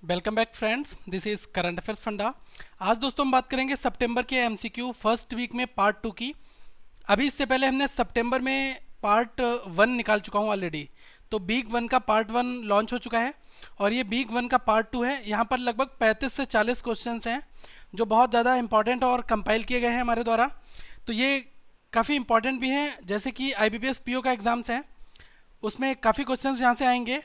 Welcome back friends, this is current affairs funda. आज दोस्तों हम बात करेंगे सितंबर के एमसीक्यू फर्स्ट वीक में पार्ट टू की। अभी इससे पहले हमने सितंबर में पार्ट वन निकाल चुका हूँ ऑलरेडी। तो वीक वन का पार्ट वन लॉन्च हो चुका है और ये वीक वन का पार्ट टू है। यहाँ पर लगभग 35 से 40 क्वेश्चंस हैं जो बहुत ज़्यादा इंपॉर्टेंट और कंपाइल किए गए हैं हमारे द्वारा। तो ये काफ़ी इंपॉर्टेंट भी हैं, जैसे कि आईबीपीएस पीओ का एग्ज़ाम्स है, उसमें काफ़ी क्वेश्चंस यहाँ से आएंगे।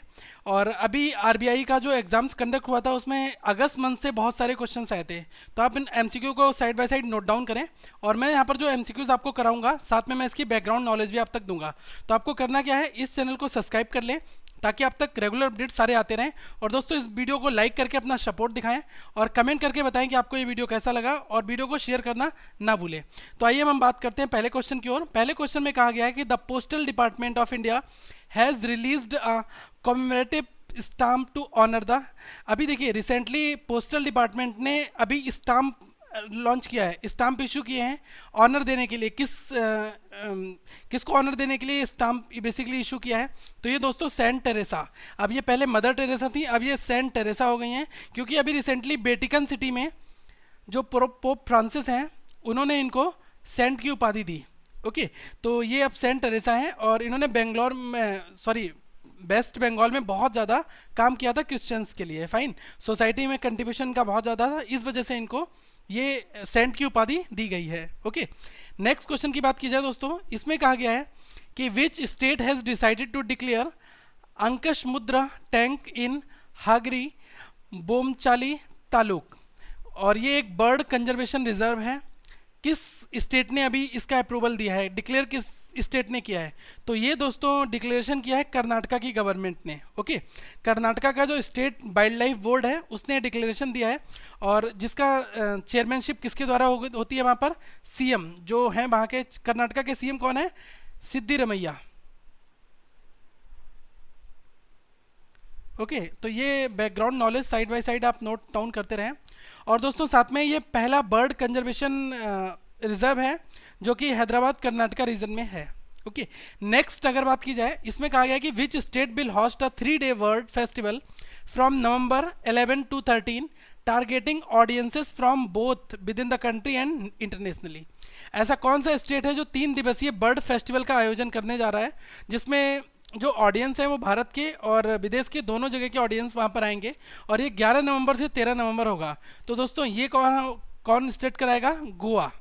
और अभी आरबीआई का जो एग्ज़ाम्स कंडक्ट हुआ था उसमें अगस्त मंथ से बहुत सारे क्वेश्चंस आए थे। तो आप इन एमसीक्यू को side by side note down करें और मैं यहाँ पर जो एमसीक्यूज आपको कराऊंगा साथ में मैं इसकी बैकग्राउंड नॉलेज भी आप तक दूंगा। तो आपको करना क्या है, इस चैनल को सब्सक्राइब कर लें ताकि आप तक रेगुलर अपडेट सारे आते रहें। और दोस्तों इस वीडियो को लाइक करके अपना सपोर्ट दिखाएं और कमेंट करके बताएं कि आपको ये वीडियो कैसा लगा और वीडियो को शेयर करना ना भूलें। तो आइए हम बात करते हैं पहले क्वेश्चन की ओर। पहले क्वेश्चन में कहा गया है कि the postal department of India has released a commemorative stamp to honour the. अभी देखिए रिसेंटली पोस्टल डिपार्टमेंट ने अभी स्टाम्प लॉन्च किया है, स्टाम्प इशू किए हैं ऑनर देने के लिए। किसको ऑनर देने के लिए स्टाम्प बेसिकली इशू किया है? तो ये दोस्तों सेंट टेरेसा। अब ये पहले मदर टेरेसा थी, अब ये सेंट टेरेसा हो गई हैं, क्योंकि अभी रिसेंटली वेटिकन सिटी में जो पोप फ्रांसिस हैं उन्होंने इनको सेंट की उपाधि दी। ओके, तो ये अब सेंट टेरेसा हैं और इन्होंने बेंगलोर में वेस्ट बंगाल में बहुत ज़्यादा काम किया था क्रिश्चियंस के लिए। फाइन, सोसाइटी में कंट्रीब्यूशन का बहुत ज़्यादा था, इस वजह से इनको ये सेंट की उपाधि दी गई है। ओके, नेक्स्ट क्वेश्चन की बात की जाए दोस्तों, इसमें कहा गया है कि which state has decided to declare अंकशमुद्रा टैंक इन हागरी बोमचाली तालुक। और ये एक बर्ड कंजर्वेशन रिजर्व है। किस स्टेट ने अभी इसका अप्रूवल दिया है, डिक्लेयर किस स्टेट ने किया है? तो ये दोस्तों डिक्लेरेशन किया है कर्नाटका की गवर्नमेंट ने। ओके, कर्नाटका का जो स्टेट वाइल्ड लाइफ बोर्ड है उसने डिक्लेरेशन दिया है और जिसका चेयरमैनशिप किसके द्वारा होती है वहाँ पर? सीएम जो हैं वहाँ के, कर्नाटका के सीएम कौन है? सिद्धिरमैया। ओके, तो ये background knowledge side by side आप नोट डाउन करते रहें। और दोस्तों साथ में ये पहला बर्ड कंजर्वेशन रिजर्व है जो कि हैदराबाद कर्नाटका रीजन में है। ओके, नेक्स्ट अगर बात की जाए, इसमें कहा गया है कि which state will host a 3-day world festival from November 11 to 13 targeting audiences from both with in the country and internationally. ऐसा कौन सा स्टेट है जो 3 दिवसीय बर्ड फेस्टिवल का आयोजन करने जा रहा है, जिसमें जो ऑडियंस है वो भारत के और विदेश के दोनों जगह के ऑडियंस वहाँ पर आएंगे और ये 11 नवंबर से 13 नवंबर होगा। तो दोस्तों ये कौन कौन स्टेट कराएगा? गोवा।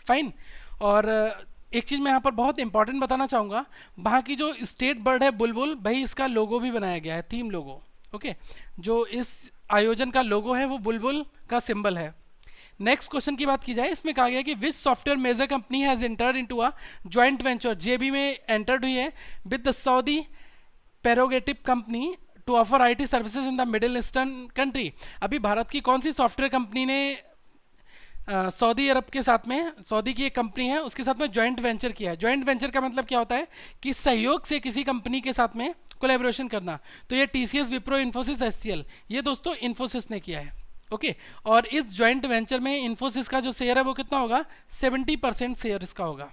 फाइन। और एक चीज़ मैं यहाँ पर बहुत इंपॉर्टेंट बताना चाहूँगा, वहाँ की जो स्टेट बर्ड है बुलबुल, भाई इसका लोगो भी बनाया गया है, थीम लोगो। ओके, जो इस आयोजन का लोगो है वो बुलबुल का सिंबल है। नेक्स्ट क्वेश्चन की बात की जाए, इसमें कहा गया कि which software major company has entered into a joint venture, JV में एंटर्ड हुई है with the Saudi prerogative company to offer IT services in the middle eastern country. अभी भारत की कौन सी सॉफ्टवेयर कंपनी ने सऊदी अरब के साथ में, सऊदी की एक कंपनी है उसके साथ में ज्वाइंट वेंचर किया है? ज्वाइंट वेंचर का मतलब क्या होता है कि सहयोग से किसी कंपनी के साथ में कोलैबोरेशन करना। तो ये टीसीएस, विप्रो, इन्फोसिस, एचसीएल, ये दोस्तों इन्फोसिस ने किया है। ओके, और इस ज्वाइंट वेंचर में इन्फोसिस का जो शेयर है वो कितना होगा? 70% शेयर इसका होगा।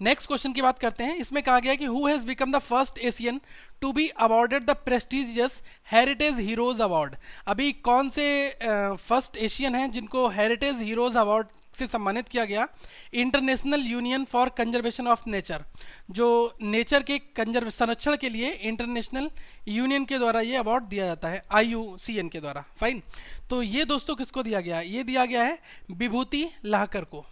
नेक्स्ट क्वेश्चन की बात करते हैं, इसमें कहा गया कि who has become the first Asian to be awarded the prestigious heritage heroes award. अभी कौन से फर्स्ट एशियन हैं जिनको हेरिटेज हीरोज अवार्ड से सम्मानित किया गया? International union for conservation of nature, जो नेचर के संरक्षण के लिए इंटरनेशनल यूनियन के द्वारा ये अवार्ड दिया जाता है, IUCN के द्वारा। फाइन, तो ये दोस्तों किसको दिया गया है? ये दिया गया है विभूति लाहकर को।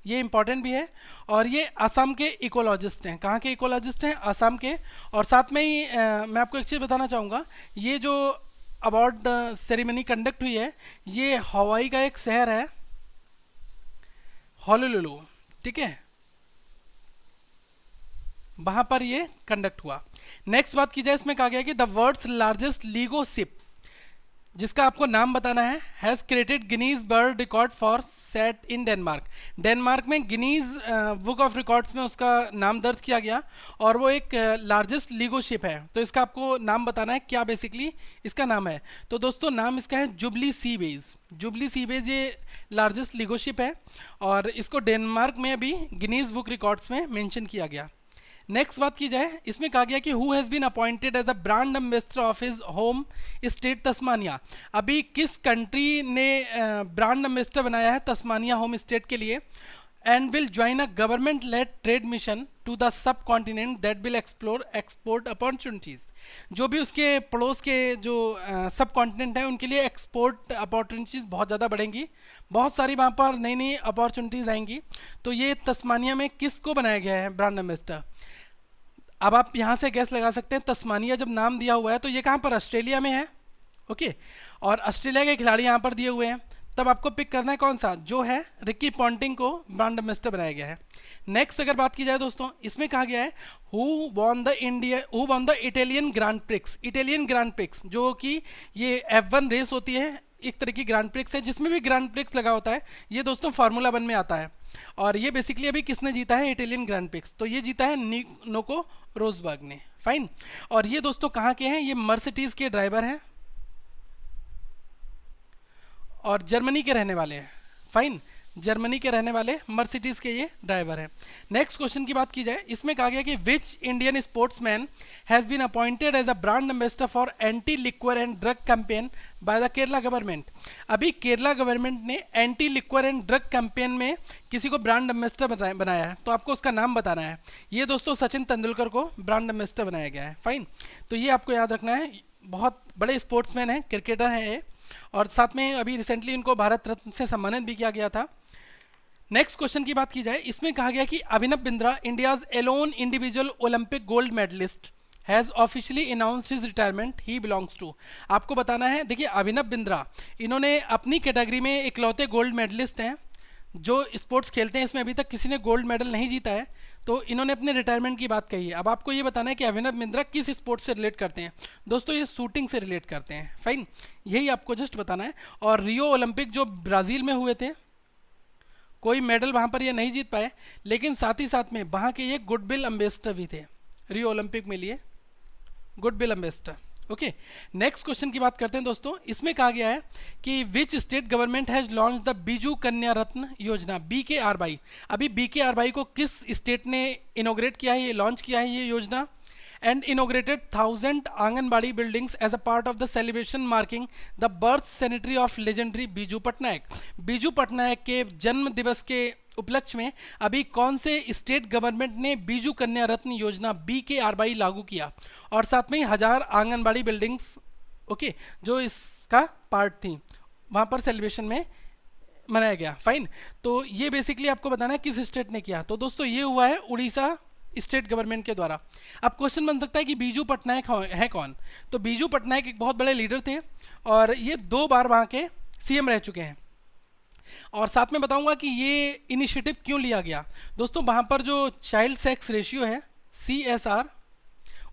ये इंपॉर्टेंट भी है और ये असम के इकोलॉजिस्ट हैं। कहाँ के इकोलॉजिस्ट हैं? असम के। और साथ में ही मैं आपको एक चीज़ बताना चाहूँगा, ये जो अवार्ड सेरेमनी कंडक्ट हुई है ये हवाई का एक शहर है होनोलुलु, ठीक है, वहाँ पर ये कंडक्ट हुआ। नेक्स्ट बात की जाए, इसमें कहा गया कि the world's largest Lego ship, जिसका आपको नाम बताना है, has created Guinness world record for set in Denmark. Denmark में गिनीज बुक ऑफ रिकॉर्ड्स में उसका नाम दर्ज किया गया और वो एक लार्जेस्ट लीगो शिप है। तो इसका आपको नाम बताना है, क्या बेसिकली इसका नाम है? तो दोस्तों नाम इसका है जुबली सीवेज। जुबली सीवेज ये लार्जेस्ट लीगो शिप है और इसको डेनमार्क में अभी गिनीज बुक रिकॉर्ड्स में मेंशन किया गया। नेक्स्ट बात की जाए, इसमें कहा गया कि who has been appointed as a brand ambassador of his home state Tasmania. अभी किस कंट्री ने ब्रांड एम्बेसडर बनाया है तस्मानिया होम स्टेट के लिए? And will join a government led trade mission to the subcontinent that will explore export opportunities. जो भी उसके पड़ोस के जो सब कॉन्टिनेंट हैं उनके लिए एक्सपोर्ट अपॉर्चुनिटीज़ बहुत ज़्यादा बढ़ेंगी, बहुत सारी वहाँ पर नई नई अपॉर्चुनिटीज़ आएंगी। तो ये तस्मानिया में किसको बनाया गया है ब्रांड एम्बेसडर? अब आप यहाँ से गैस लगा सकते हैं, तस्मानिया जब नाम दिया हुआ है तो ये कहाँ पर, ऑस्ट्रेलिया में है। ओके, और ऑस्ट्रेलिया के खिलाड़ी यहाँ पर दिए हुए हैं, तब आपको पिक करना है कौन सा, जो है रिकी पॉन्टिंग को ब्रांड एम्बेसडर बनाया गया है। नेक्स्ट अगर बात की जाए दोस्तों, इसमें कहा गया है who won the Italian grand prix. Italian grand prix जो कि ये F1 रेस होती है, एक तरह की ग्रैंड प्रिक्स है जिसमें भी ग्रैंड प्रिक्स लगा होता है। ये दोस्तों फार्मूला 1 में आता है, और ये बेसिकली अभी किसने जीता है, इटालियन ग्रैंड प्रिक्स, तो ये जीता है निको रोजबर्ग ने। फाइन, और ये दोस्तों कहाँ के हैं, ये मर्सिडीज के ड्राइवर हैं और जर्मनी के रहने वाले हैं। फाइन, जर्मनी के रहने वाले मर्सिडीज के ये ड्राइवर हैं। नेक्स्ट क्वेश्चन की बात की जाए, इसमें कहा गया कि which Indian sportsman has been appointed as a brand ambassador for anti liquor and drug campaign by the Kerala government. अभी केरला गवर्नमेंट ने anti liquor and drug campaign में किसी को ब्रांड एम्बेसडर बनाया है, तो आपको उसका नाम बताना है। ये दोस्तों सचिन तेंदुलकर को ब्रांड एम्बेसडर बनाया गया है। फाइन, तो ये आपको याद रखना है, बहुत बड़े स्पोर्ट्समैन हैं, क्रिकेटर हैं ये, और साथ में अभी रिसेंटली इनको भारत रत्न से सम्मानित भी किया गया था। नेक्स्ट क्वेश्चन की बात की जाए, इसमें कहा गया कि Abhinav Bindra, India's alone individual Olympic gold medallist, has officially announced his retirement, he belongs to. आपको बताना है, देखिए अभिनव बिंद्रा इन्होंने अपनी कैटेगरी में इकलौते गोल्ड मेडलिस्ट हैं जो स्पोर्ट्स खेलते हैं, इसमें अभी तक किसी ने गोल्ड मेडल नहीं जीता है, तो इन्होंने अपने रिटायरमेंट की बात कही है। अब आपको ये बताना है कि अभिनव बिंद्रा किस स्पोर्ट से रिलेट करते हैं। दोस्तों ये शूटिंग से रिलेट करते हैं। फाइन, यही आपको जस्ट बताना है। और रियो ओलंपिक जो ब्राज़ील में हुए थे, कोई मेडल वहाँ पर ये नहीं जीत पाए, लेकिन साथ ही साथ में वहाँ के ये गुडविल एम्बेसडर भी थे, रियो ओलंपिक में लिए goodwill ambassador. Okay, next question की बात करते हैं दोस्तों, इसमें कहा गया है कि which state government has launch the Biju कन्या रत्न योजना, BKRY। अभी BKRY को किस स्टेट ने इनोग्रेट किया है, ये लॉन्च किया है ये योजना, and inaugurated 1000 anganwadi buildings as a part of the celebration marking the birth centenary of legendary Biju Patnaik. Biju Patnaik के जन्म दिवस के उपलक्ष्य में अभी कौन से स्टेट गवर्नमेंट ने बीजू कन्या रत्न योजना BKRY लागू किया, और साथ में 1000 आंगनबाड़ी बिल्डिंग्स, ओके, जो इसका पार्ट थी, वहाँ पर सेलिब्रेशन में मनाया गया। फाइन, तो ये बेसिकली आपको बताना है किस स्टेट ने किया। तो दोस्तों ये हुआ है उड़ीसा स्टेट गवर्नमेंट के द्वारा। अब क्वेश्चन बन सकता है कि बीजू पटनायक है कौन, तो बीजू पटनायक एक बहुत बड़े लीडर थे और ये 2 बार वहाँ के CM रह चुके हैं। और साथ में बताऊंगा कि ये इनिशिएटिव क्यों लिया गया। दोस्तों वहाँ पर जो चाइल्ड सेक्स रेशियो है CSR,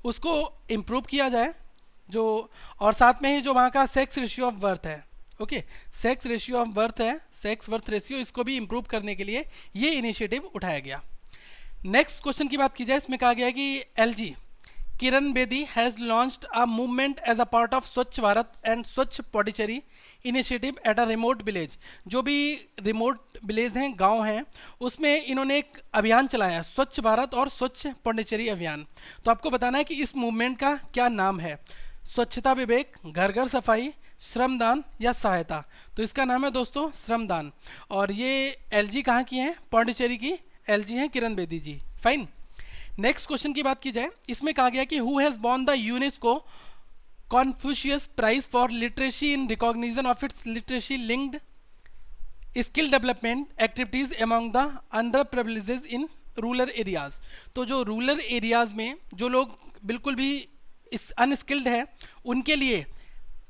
उसको इम्प्रूव किया जाए, जो और साथ में ही जो वहाँ का सेक्स रेशियो ऑफ बर्थ है, okay, sex ratio of birth है, सेक्स बर्थ रेशियो, इसको भी इम्प्रूव करने के लिए ये इनिशिएटिव उठाया गया। नेक्स्ट क्वेश्चन की बात की जाए, इसमें कहा गया है कि LG Kiran Bedi has launched a movement as a part of Swachh Bharat and Swachh Pondicherry initiative at a remote village. जो भी रिमोट विलेज हैं, गांव हैं, उसमें इन्होंने एक अभियान चलाया, स्वच्छ भारत और स्वच्छ पौंडीचेरी अभियान। तो आपको बताना है कि इस मूवमेंट का क्या नाम है, स्वच्छता विवेक, घर घर सफाई, श्रमदान या सहायता। तो इसका नाम है दोस्तों श्रमदान, और ये LG कहाँ की हैं, पौंडीचेरी की LG हैं Kiran Bedi ji. Fine, next question की बात की जाए, इसमें कहा गया कि who has won the UNESCO Confucius prize for literacy in recognition of its literacy linked skill development activities among the under privileges in rural areas. तो जो रूरल एरियाज में जो लोग बिल्कुल भी अनस्किल्ड है, उनके लिए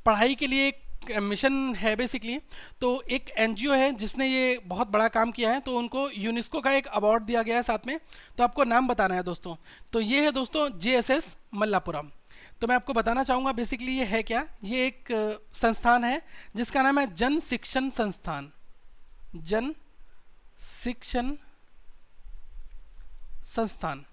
पढ़ाई के लिए एक मिशन है बेसिकली। तो एक NGO है जिसने ये बहुत बड़ा काम किया है, तो उनको यूनेस्को का एक अवार्ड दिया गया है साथ में। तो आपको नाम बताना है दोस्तों, तो ये है दोस्तों JSS मल्लापुरम। तो मैं आपको बताना चाहूँगा बेसिकली ये है क्या, ये एक संस्थान है जिसका नाम है जन शिक्षण संस्थान, जन शिक्षण संस्थान।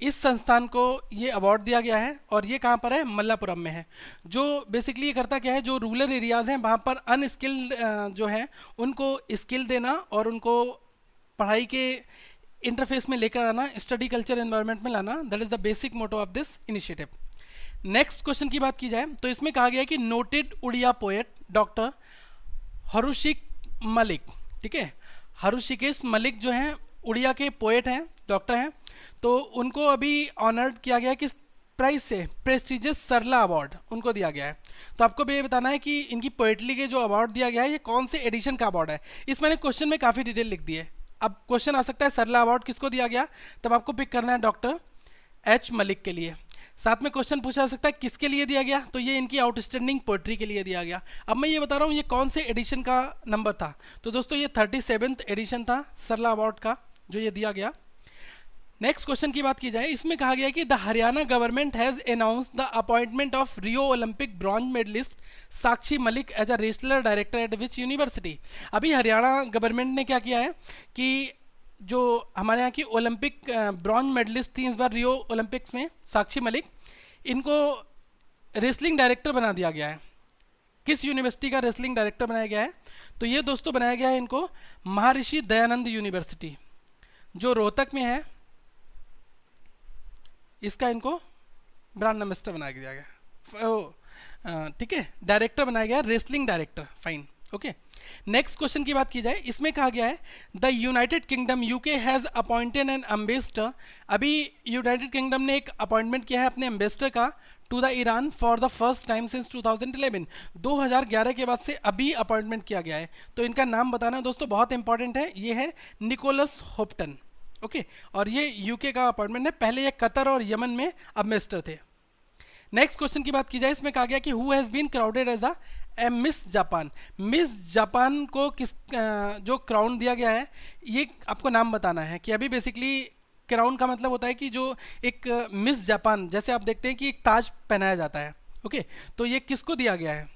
इस संस्थान को ये अवार्ड दिया गया है, और ये कहाँ पर है, मल्लापुरम में है। जो बेसिकली ये करता क्या है, जो रूरल एरियाज़ हैं वहाँ पर अनस्किल्ड जो हैं उनको स्किल देना और उनको पढ़ाई के इंटरफेस में लेकर आना, स्टडी कल्चर एनवायरनमेंट में लाना, that is the basic motto of this initiative. Next question की बात की जाए तो इसमें कहा गया है कि noted Oriya poet doctor Hrushik Malik, ठीक है, हरुशिकेश मलिक जो हैं उड़िया के पोएट हैं, डॉक्टर हैं, तो उनको अभी ऑनर्ड किया गया है किस प्राइज से, प्रेस्टिजियस सरला अवार्ड उनको दिया गया है। तो आपको भी ये बताना है कि इनकी पोएट्री के जो अवार्ड दिया गया है ये कौन से एडिशन का अवार्ड है। इस मैंने क्वेश्चन में काफ़ी डिटेल लिख दी है। अब क्वेश्चन आ सकता है सरला अवार्ड किसको दिया गया, तब आपको पिक करना है डॉक्टर एच मलिक के लिए। साथ में क्वेश्चन पूछा जा सकता है किसके लिए दिया गया, तो ये इनकी आउटस्टैंडिंग पोएट्री के लिए दिया गया। अब मैं ये बता रहा हूँ ये कौन से एडिशन का नंबर था, तो दोस्तों ये 37th एडिशन था सरला अवार्ड का जो ये दिया गया। नेक्स्ट क्वेश्चन की बात की जाए, इसमें कहा गया कि the Haryana government has announce the appointment of Rio Olympic bronze medallist Sakshi Malik as a wrestler director at which university. अभी हरियाणा गवर्नमेंट ने क्या किया है कि जो हमारे यहाँ की ओलंपिक ब्रॉन्ज मेडलिस्ट थी इस बार रियो ओलंपिक्स में, साक्षी मलिक, इनको रेसलिंग डायरेक्टर बना दिया गया है। किस यूनिवर्सिटी का रेसलिंग डायरेक्टर बनाया गया है, तो ये दोस्तों बनाया गया है इनको महर्षि दयानंद यूनिवर्सिटी जो रोहतक में है, इसका इनको ब्रांड एम्बेसडर बनाया गया, ठीक है, डायरेक्टर बनाया गया wrestling director, fine, okay. Next question की बात की जाए, इसमें कहा गया है the United Kingdom UK has appointed an ambassador. अभी यूनाइटेड किंगडम ने एक अपॉइंटमेंट किया है अपने एम्बेसडर का to the Iran for the first time since 2011। 2011 के बाद से अभी अपॉइंटमेंट किया गया है, तो इनका नाम बताना दोस्तों बहुत इंपॉर्टेंट है, ये है निकोलस होप्टन, ओके, और ये यूके का अपॉइंटमेंट है, पहले ये कतर और यमन में एम्बेसडर थे। नेक्स्ट क्वेश्चन की बात की जाए, इसमें कहा गया कि who has been crowded as a Miss Japan. Miss Japan को किस जो क्राउन दिया गया है ये आपको नाम बताना है कि अभी बेसिकली क्राउन का मतलब होता है कि जो एक मिस जापान, जैसे आप देखते हैं कि एक ताज पहनाया जाता है, ओके, तो ये किसको दिया गया है,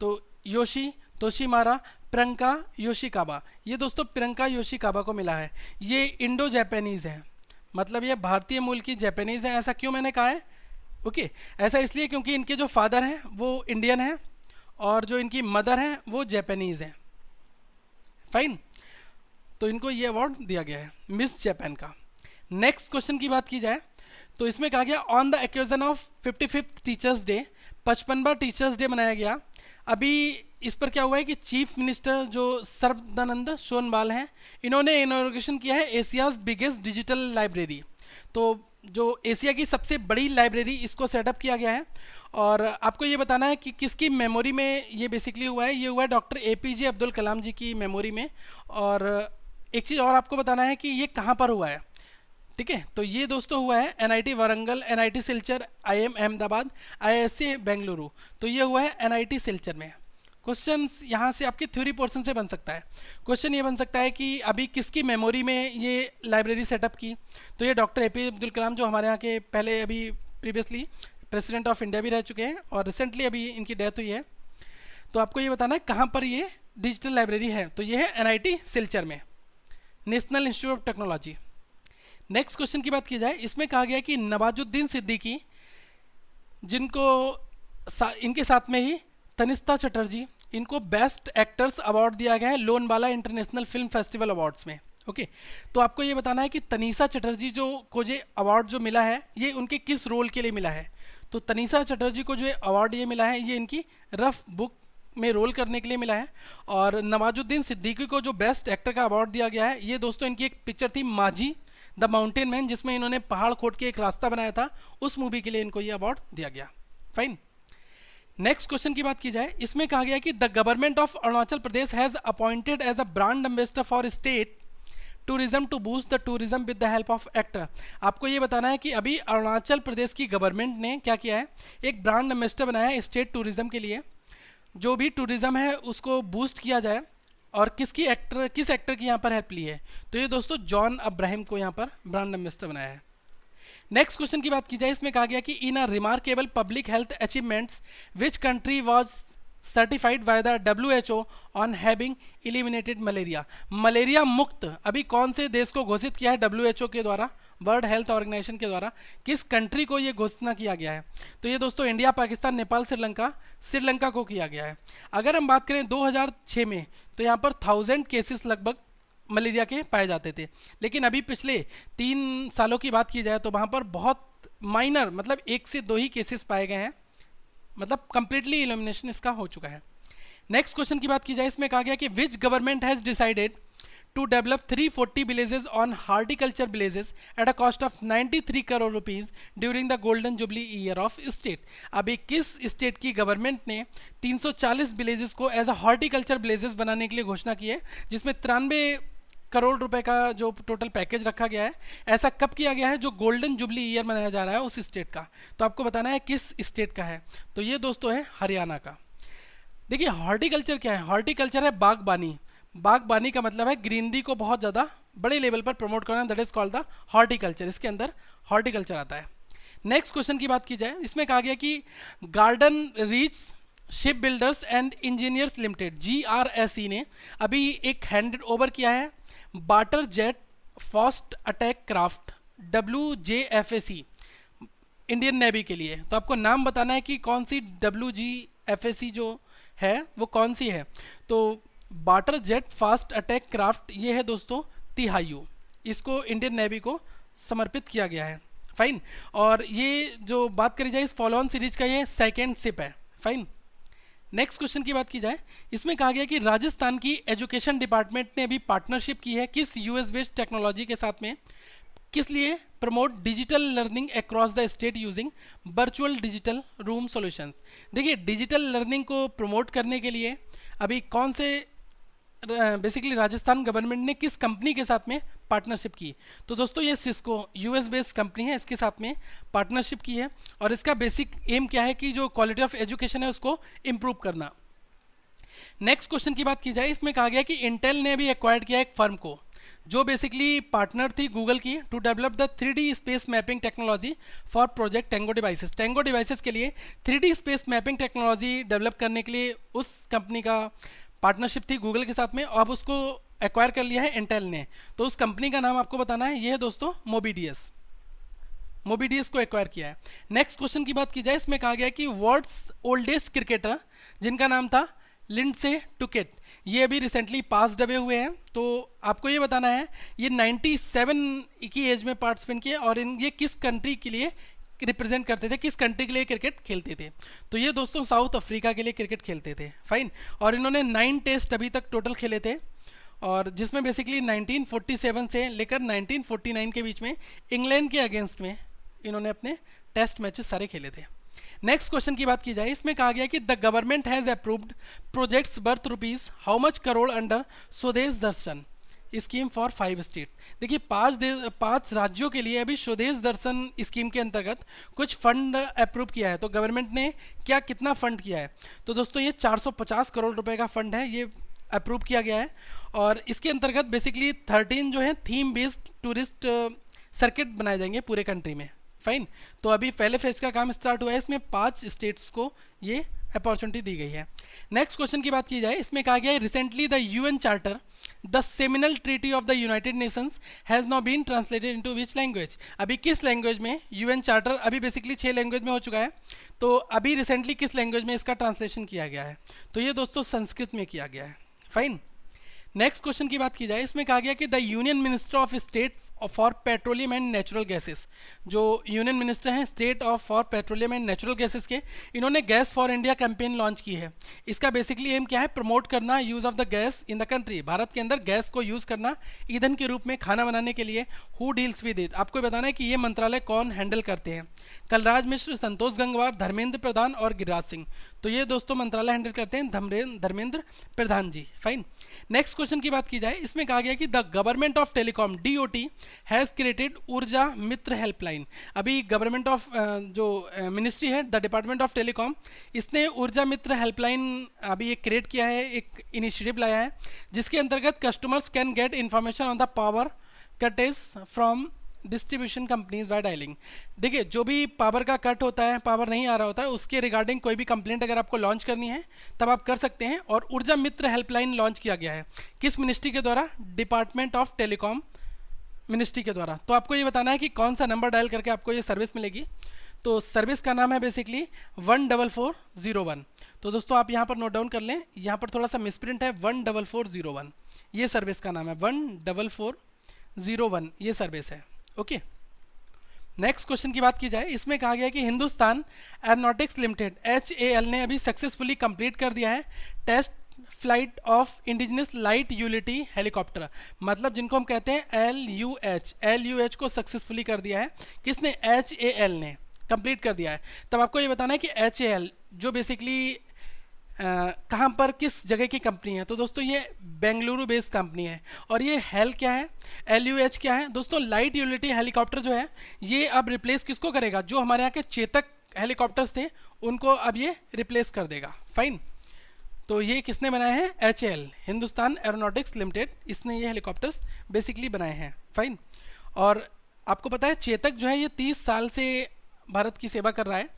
तो योशी तोशिमारा प्रियंका योशिकाबा, ये दोस्तों प्रियंका योशिकाबा को मिला है। ये इंडो जापानीज़ है, मतलब ये भारतीय मूल की जापानीज़ है। ऐसा क्यों मैंने कहा है, ओके, ऐसा इसलिए क्योंकि इनके जो फादर हैं वो इंडियन हैं और जो इनकी मदर हैं वो जापानीज़ हैं, फाइन, तो इनको ये अवार्ड दिया गया है मिस जापान का। नेक्स्ट क्वेश्चन की बात की जाए तो इसमें कहा गया on the occasion of 55th teachers day, 55वां टीचर्स डे मनाया गया। अभी इस पर क्या हुआ है कि चीफ मिनिस्टर जो सर्बानंद सोनोवाल हैं, इन्होंने इनॉग्रेशन किया है एशियाज बिगेस्ट डिजिटल लाइब्रेरी, तो जो एशिया की सबसे बड़ी लाइब्रेरी इसको सेटअप किया गया है। और आपको ये बताना है कि किसकी मेमोरी में ये बेसिकली हुआ है, ये हुआ है डॉक्टर APJ अब्दुल कलाम जी की मेमोरी में। और एक चीज़ और आपको बताना है कि ये कहाँ पर हुआ है, ठीक है, तो ये दोस्तों हुआ है NIT Warangal, NIT Silchar, IIM Ahmedabad, IISc Bengaluru, तो ये हुआ है NIT सिलचर में। क्वेश्चन यहाँ से आपके थ्योरी पोर्शन से बन सकता है। क्वेश्चन ये बन सकता है कि अभी किसकी मेमोरी में ये लाइब्रेरी सेटअप की, तो ये डॉक्टर APJ अब्दुल कलाम जो हमारे यहाँ के पहले अभी प्रीवियसली प्रेसिडेंट ऑफ इंडिया भी रह चुके हैं और रिसेंटली अभी इनकी डेथ हुई है। तो आपको ये बताना है कहाँ पर ये डिजिटल लाइब्रेरी है, तो ये है NIT सिलचर में, national institute of technology. Next question की बात की जाए, इसमें कहा गया कि नवाजुद्दीन सिद्दीकी, जिनको इनके साथ में ही तनिष्ठा चटर्जी, इनको बेस्ट एक्टर्स अवार्ड दिया गया है लोनवाला इंटरनेशनल फिल्म फेस्टिवल अवार्ड्स में, ओके। तो आपको ये बताना है कि तनिष्ठा चटर्जी जो को ये अवार्ड जो मिला है ये उनके किस रोल के लिए मिला है, तो तनिष्ठा चटर्जी को जो अवार्ड ये मिला है ये इनकी रफ बुक में रोल करने के लिए मिला है। और नवाजुद्दीन सिद्दीकी को जो बेस्ट एक्टर का अवार्ड दिया गया है ये दोस्तों इनकी एक पिक्चर थी माझी द माउंटेन मैन, जिसमें इन्होंने पहाड़ खोद के एक रास्ता बनाया था, उस मूवी के लिए इनको ये अवार्ड दिया गया, फाइन। नेक्स्ट क्वेश्चन की बात की जाए, इसमें कहा गया कि the government of Arunachal Pradesh has appointed as a brand ambassador for state tourism to boost the tourism with the help of actor. आपको ये बताना है कि अभी अरुणाचल प्रदेश की गवर्नमेंट ने क्या किया है, एक ब्रांड एम्बेसडर बनाया है स्टेट टूरिज्म के लिए, जो भी टूरिज्म है उसको बूस्ट किया जाए। और किस एक्टर की यहाँ पर हेल्प ली है, तो ये दोस्तों जॉन अब्राहम को यहाँ पर ब्रांड एम्बेसडर बनाया है। नेक्स्ट क्वेश्चन की बात की जाए, इसमें कहा गया कि in a remarkable public health achievements which country was certified by the WHO on having eliminated malaria. Malaria मुक्त अभी कौन से देश को घोषित किया है WHO के द्वारा, वर्ल्ड हेल्थ ऑर्गेनाइजेशन के द्वारा, किस कंट्री को ये घोषणा किया गया है, तो ये दोस्तों इंडिया, पाकिस्तान, नेपाल, श्रीलंका को किया गया है। अगर हम बात करें 2006 में, तो यहाँ पर 1000 केसेस लगभग मलेरिया के पाए जाते थे। लेकिन अभी पिछले 3 सालों की बात की जाए तो वहाँ पर बहुत माइनर, मतलब 1 से 2 ही केसेस पाए गए हैं, मतलब कंप्लीटली इलिमिनेशन इसका हो चुका है। नेक्स्ट क्वेश्चन की बात की जाए, इसमें कहा गया कि which government has decided to develop 340 villages on horticulture villages at a cost of 93 crore rupees during the golden jubilee year of state। अभी किस स्टेट की गवर्नमेंट ने 340 विलेजेस को एज अ हॉर्टिकल्चर विलेजेस बनाने के लिए घोषणा की है, जिसमें 93 करोड़ रुपए का जो टोटल पैकेज रखा गया है। ऐसा कब किया गया है? जो गोल्डन जुबली ईयर मनाया जा रहा है उस स्टेट का। तो आपको बताना है किस स्टेट का है, तो ये दोस्तों है हरियाणा का। देखिए हॉर्टिकल्चर क्या है? हॉर्टिकल्चर है बागबानी। बागबानी का मतलब है ग्रीनरी को बहुत ज़्यादा बड़े लेवल पर प्रमोट करना, that is called the horticulture. इसके अंदर हॉर्टिकल्चर आता है। नेक्स्ट क्वेश्चन की बात की जाए, इसमें कहा गया कि garden reach ship builders and engineers limited GRSE ने अभी एक हैंडेड ओवर किया है water jet fast attack craft WJFAC Indian navy के लिए। तो आपको नाम बताना है कि कौन सी WJFAC जो है वो कौन सी है। तो water jet fast attack craft ये है दोस्तों तिहायु, इसको इंडियन नेवी को समर्पित किया गया है। फाइन। और ये जो बात करी जाए इस फॉलो ऑन सीरीज का ये सेकेंड शिप है। फाइन। नेक्स्ट क्वेश्चन की बात की जाए, इसमें कहा गया कि राजस्थान की एजुकेशन डिपार्टमेंट ने अभी पार्टनरशिप की है किस US बेस्ड टेक्नोलॉजी के साथ में, किस लिए? Promote digital learning across the state using virtual digital room solutions. देखिए डिजिटल लर्निंग को प्रमोट करने के लिए अभी कौन से बेसिकली राजस्थान गवर्नमेंट ने किस कंपनी के साथ में पार्टनरशिप की? तो दोस्तों ये सिस्को US बेस्ड कंपनी है, इसके साथ में पार्टनरशिप की है। और इसका बेसिक एम क्या है कि जो क्वालिटी ऑफ एजुकेशन है उसको इम्प्रूव करना। नेक्स्ट क्वेश्चन की बात की जाए, इसमें कहा गया कि इंटेल ने भी एक्वायर्ड किया एक फर्म को जो बेसिकली पार्टनर थी गूगल की to develop the 3D space mapping technology for project Tango devices. Tango devices के लिए 3D space mapping technology develop करने के लिए उस कंपनी का पार्टनरशिप थी गूगल के साथ में। अब उसको एक्वायर कर लिया है इंटेल ने। तो उस कंपनी का नाम आपको बताना है, ये है दोस्तों मोबीडीएस। मोबीडीएस को एक्वायर किया है। नेक्स्ट क्वेश्चन की बात की जाए, इसमें कहा गया कि वर्ल्ड्स ओल्डेस्ट क्रिकेटर जिनका नाम था लिंडसे टुकेट, ये अभी रिसेंटली पास डबे हुए हैं। तो आपको ये बताना है ये 97 की एज में पार्टिसिपेंट किए और ये किस कंट्री के लिए रिप्रेजेंट करते थे, किस कंट्री के लिए क्रिकेट खेलते थे। तो ये दोस्तों साउथ अफ्रीका के लिए क्रिकेट खेलते थे। फाइन। और इन्होंने 9 टेस्ट अभी तक टोटल खेले थे, और जिसमें बेसिकली 1947 से लेकर 1949 के बीच में इंग्लैंड के अगेंस्ट में इन्होंने अपने टेस्ट मैचेस सारे खेले थे। नेक्स्ट क्वेश्चन की बात की जाए, इसमें कहा गया कि the government has approved projects worth rupees how much crore under स्वदेश दर्शन स्कीम फॉर 5 स्टेट। देखिए 5 राज्यों के लिए अभी स्वदेश दर्शन स्कीम के अंतर्गत कुछ फंड अप्रूव किया है। तो गवर्नमेंट ने क्या कितना फंड किया है? तो दोस्तों ये 450 करोड़ रुपए का फंड है, ये अप्रूव किया गया है। और इसके अंतर्गत बेसिकली 13 जो है थीम बेस्ड टूरिस्ट सर्किट बनाए जाएंगे पूरे कंट्री में। फाइन। तो अभी पहले फेज का काम स्टार्ट हुआ है, इसमें 5 स्टेट्स को ये अपॉर्चुनिटी दी गई है। नेक्स्ट क्वेश्चन की बात की जाए, इसमें कहा गया है recently the UN charter the seminal treaty of the United Nations has now been translated into which language. अभी किस लैंग्वेज में UN चार्टर अभी बेसिकली 6 लैंग्वेज में हो चुका है, तो अभी रिसेंटली किस लैंग्वेज में इसका ट्रांसलेशन किया गया है? तो ये दोस्तों संस्कृत में किया गया है। फाइन। नेक्स्ट क्वेश्चन की बात की जाए, इसमें कहा गया कि the union minister of state for petroleum and natural gases, जो यूनियन मिनिस्टर हैं state of for petroleum and natural gases के, इन्होंने gas for India campaign launch की है। इसका बेसिकली एम क्या है? प्रमोट करना use of the gas in the country. Bharat के अंदर गैस को यूज करना ईंधन के रूप में खाना बनाने के लिए। Who deals with it? आपको बताना है कि ये मंत्रालय कौन हैंडल करते हैं। कलराज मिश्र, संतोष गंगवार, धर्मेंद्र प्रधान और गिरिराज सिंह। तो ये दोस्तों मंत्रालय हैंडल करते हैं धर्मेंद्र प्रधान जी। फाइन। नेक्स्ट क्वेश्चन की बात की जाए, इसमें कहा गया कि the government of telecom DOT has created ऊर्जा मित्र हेल्पलाइन। अभी गवर्नमेंट ऑफ जो मिनिस्ट्री है द डिपार्टमेंट ऑफ टेलीकॉम, इसने ऊर्जा मित्र हेल्पलाइन अभी एक क्रिएट किया है, एक इनिशिएटिव लाया है जिसके अंतर्गत customers can get information on the power outage from distribution companies by dialling. देखिए जो भी पावर का कट होता है, पावर नहीं आ रहा होता है, उसके रिगार्डिंग कोई भी कंप्लेंट अगर आपको लॉन्च करनी है तब आप कर सकते हैं। और ऊर्जा मित्र हेल्पलाइन लॉन्च किया गया है किस मिनिस्ट्री के द्वारा? डिपार्टमेंट ऑफ टेलीकॉम मिनिस्ट्री के द्वारा। तो आपको ये बताना है कि कौन सा नंबर डायल करके आपको ये सर्विस मिलेगी। तो सर्विस का नाम है बेसिकली 14401। तो दोस्तों आप यहाँ पर नोट डाउन कर लें, यहाँ पर थोड़ा सा मिसप्रिंट है 14401, ये सर्विस का नाम है 14401, ये सर्विस है। ओके, नेक्स्ट क्वेश्चन की बात की जाए, इसमें कहा गया है कि हिंदुस्तान एरोनॉटिक्स लिमिटेड HAL ने अभी सक्सेसफुली कंप्लीट कर दिया है test flight of indigenous light utility helicopter, मतलब जिनको हम कहते हैं LUH को सक्सेसफुली कर दिया है। किसने? HAL ने कंप्लीट कर दिया है। तब आपको ये बताना है कि HAL जो बेसिकली कहाँ पर किस जगह की कंपनी है। तो दोस्तों ये बेंगलुरु बेस्ड कंपनी है। और ये हेल क्या है, LUH क्या है दोस्तों? लाइट यूटिलिटी हेलीकॉप्टर जो है ये अब रिप्लेस किसको करेगा? जो हमारे यहाँ के चेतक हेलीकॉप्टर्स थे उनको अब ये रिप्लेस कर देगा। फाइन, तो ये किसने बनाए हैं? HAL, हिंदुस्तान एरोनॉटिक्स लिमिटेड, इसने ये हेलीकॉप्टर्स बेसिकली बनाए हैं। फाइन, और आपको पता है चेतक जो है ये 30 साल से भारत की सेवा कर रहा है,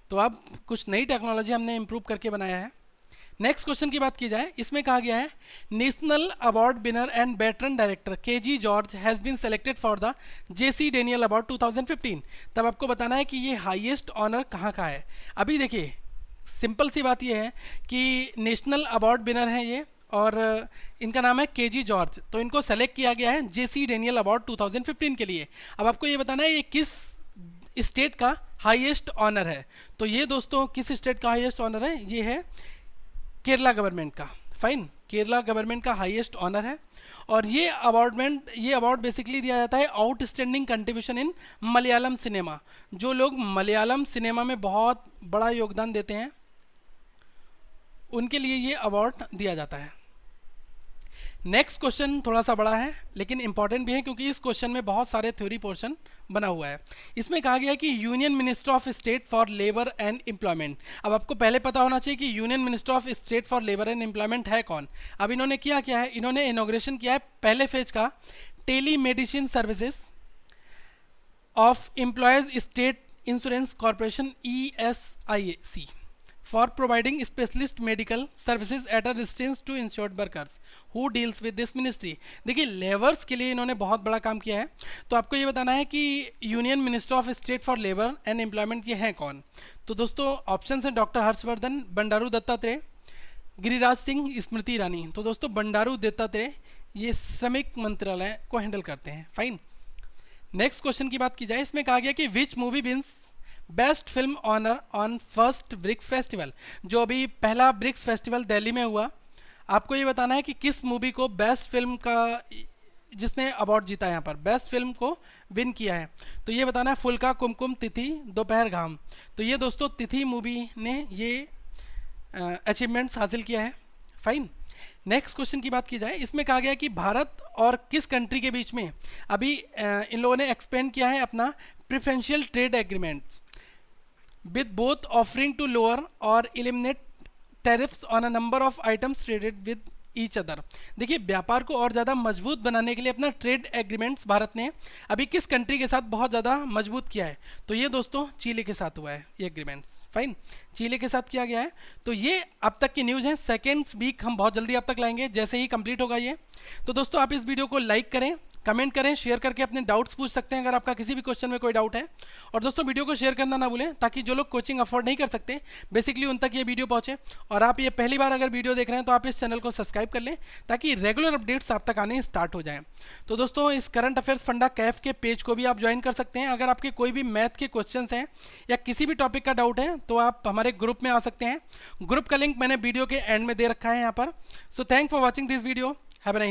तो अब कुछ नई टेक्नोलॉजी हमने इम्प्रूव करके बनाया है। नेक्स्ट क्वेश्चन की बात की जाए, इसमें कहा गया है national award winner and veteran director KG George has been selected for the JC Daniel award 2015। तब आपको बताना है कि ये हाईएस्ट ऑनर कहाँ का है। अभी देखिए सिंपल सी बात ये है कि नेशनल अवार्ड विनर है ये, और इनका नाम है KG जॉर्ज, तो इनको सेलेक्ट किया गया है JC डेनियल अवार्ड 2015 के लिए। अब आपको ये बताना है ये किस स्टेट का हाईएस्ट ऑनर है। तो ये दोस्तों किस स्टेट का हाईएस्ट ऑनर है? ये है केरला गवर्नमेंट का। फाइन, केरला गवर्नमेंट का हाईएस्ट ऑनर है। और ये अवार्ड बेसिकली दिया जाता है outstanding contribution in Malayalam cinema. जो लोग मलयालम सिनेमा में बहुत बड़ा योगदान देते हैं उनके लिए ये अवार्ड दिया जाता है। नेक्स्ट क्वेश्चन थोड़ा सा बड़ा है लेकिन इंपॉर्टेंट भी है, क्योंकि इस क्वेश्चन में बहुत सारे थ्योरी पोर्शन बना हुआ है। इसमें कहा गया है कि union minister of state for labour and employment. अब आपको पहले पता होना चाहिए कि union minister of state for labour and employment है कौन। अब इन्होंने क्या है, इन्होंने इनॉग्रेशन किया है पहले फेज का telemedicine services of employees state insurance corporation ESIC for providing specialist medical services at a distance to insured workers who deals with this ministry। देखिए लेबर्स के लिए इन्होंने बहुत बड़ा काम किया है। तो आपको ये बताना है कि union minister of state for labour and employment ये हैं कौन। तो दोस्तों ऑप्शन है डॉक्टर हर्षवर्धन, बंडारू दत्तात्रेय, गिरिराज सिंह, स्मृति ईरानी। तो दोस्तों बंडारू दत्तात्रेय ये श्रमिक मंत्रालय को हैंडल करते हैं। फाइन, नेक्स्ट क्वेश्चन की बात की जाए, इसमें कहा गया कि which movie wins best film honour on first BRICS festival. जो अभी पहला ब्रिक्स फेस्टिवल दिल्ली में हुआ, आपको ये बताना है कि किस मूवी को बेस्ट फिल्म का जिसने अवार्ड जीता है यहाँ पर बेस्ट फिल्म को विन किया है। तो ये बताना है फुल्का कुमकुम तिथि दोपहर घाम। तो ये दोस्तों तिथि मूवी ने ये अचीवमेंट्स हासिल किया है। फाइन, नेक्स्ट क्वेश्चन की बात की जाए, इसमें कहा गया कि भारत और किस कंट्री के बीच में अभी इन लोगों ने एक्सपेंड किया है अपना preferential trade agreements with both offering to lower or eliminate tariffs on a number of items traded with each other। देखिए व्यापार को और ज़्यादा मजबूत बनाने के लिए अपना ट्रेड एग्रीमेंट्स भारत ने अभी किस कंट्री के साथ बहुत ज़्यादा मजबूत किया है। तो ये दोस्तों चीली के साथ हुआ है ये एग्रीमेंट्स। फाइन, चीली के साथ किया गया है। तो ये अब तक की न्यूज़ है, सेकेंड्स वीक हम बहुत जल्दी अब तक लाएंगे जैसे ही कंप्लीट होगा ये। तो दोस्तों आप इस वीडियो को लाइक करें, कमेंट करें, शेयर करके अपने डाउट्स पूछ सकते हैं अगर आपका किसी भी क्वेश्चन में कोई डाउट है। और दोस्तों वीडियो को शेयर करना ना भूलें ताकि जो लोग कोचिंग अफोर्ड नहीं कर सकते बेसिकली उन तक ये वीडियो पहुंचे। और आप ये पहली बार अगर वीडियो देख रहे हैं तो आप इस चैनल को सब्सक्राइब कर लें ताकि रेगुलर अपडेट्स आप तक आने स्टार्ट हो जाएं। तो दोस्तों इस करंट अफेयर्स फंडा कैफ के पेज को भी आप ज्वाइन कर सकते हैं। अगर आपके कोई भी मैथ के क्वेश्चन हैं या किसी भी टॉपिक का डाउट है तो आप हमारे ग्रुप में आ सकते हैं। ग्रुप का लिंक मैंने वीडियो के एंड में दे रखा है यहाँ पर। So thank for watching this video, have a nice